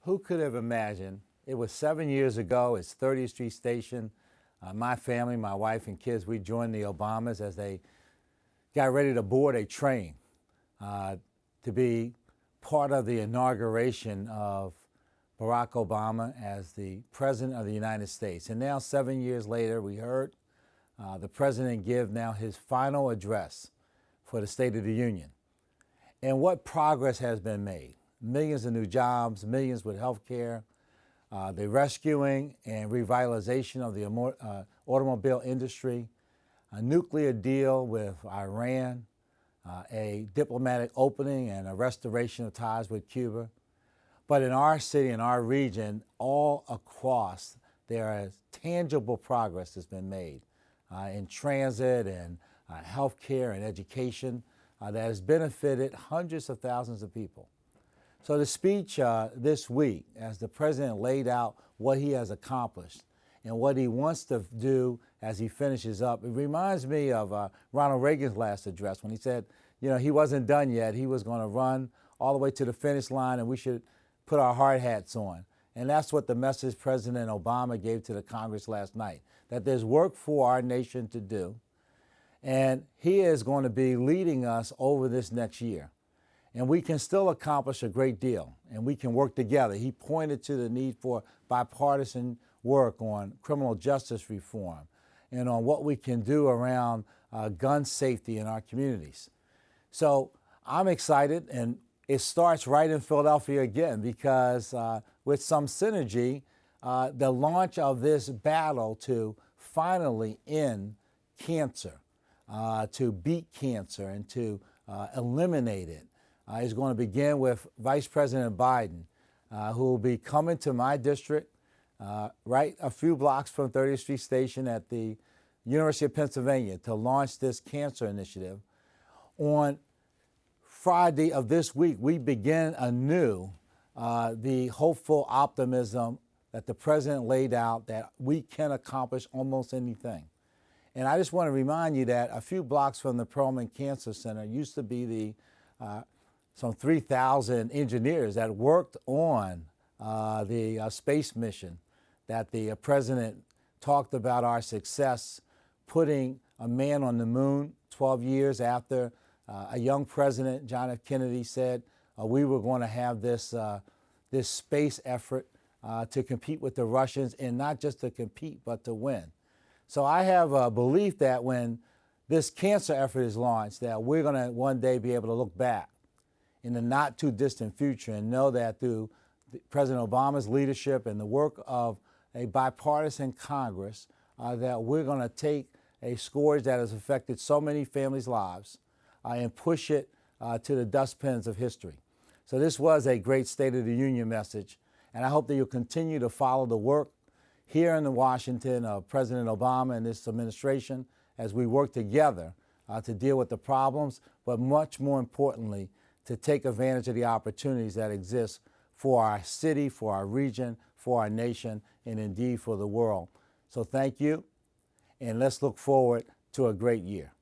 Who could have imagined? It was 7 years ago. It's 30th Street Station. My family, my wife and kids, we joined the Obamas as they got ready to board a train to be part of the inauguration of Barack Obama as the President of the United States. And now, 7 years later, we heard the President give now his final address for the State of the Union. And what progress has been made. Millions of new jobs, millions with health care, the rescuing and revitalization of the automobile industry, a nuclear deal with Iran, a diplomatic opening and a restoration of ties with Cuba. But in our city, in our region, all across, there is tangible progress that's been made in transit and health care and education that has benefited hundreds of thousands of people. So the speech this week, as the President laid out what he has accomplished and what he wants to do as he finishes up, it reminds me of Ronald Reagan's last address when he said, you know, he wasn't done yet. He was going to run all the way to the finish line and we should put our hard hats on. And that's what the message President Obama gave to the Congress last night, that there's work for our nation to do. And he is going to be leading us over this next year. And we can still accomplish a great deal, and we can work together. He pointed to the need for bipartisan work on criminal justice reform and on what we can do around gun safety in our communities. So I'm excited, and it starts right in Philadelphia again because with some synergy, the launch of this battle to finally end cancer, to beat cancer and to eliminate it, is going to begin with Vice President Biden, who will be coming to my district, right a few blocks from 30th Street Station at the University of Pennsylvania to launch this cancer initiative. On Friday of this week, we begin anew the hopeful optimism that the President laid out that we can accomplish almost anything. And I just want to remind you that a few blocks from the Perelman Cancer Center used to be some 3,000 engineers that worked on the space mission that the President talked about our success, putting a man on the moon 12 years after a young president, John F. Kennedy, said we were going to have this space effort to compete with the Russians, and not just to compete, but to win. So I have a belief that when this cancer effort is launched, that we're going to one day be able to look back in the not too distant future and know that through President Obama's leadership and the work of a bipartisan Congress, that we're going to take a scourge that has affected so many families' lives and push it to the dustbins of history. So this was a great State of the Union message, and I hope that you'll continue to follow the work here in Washington of President Obama and this administration as we work together to deal with the problems, but much more importantly, to take advantage of the opportunities that exist for our city, for our region, for our nation, and indeed for the world. So thank you, and let's look forward to a great year.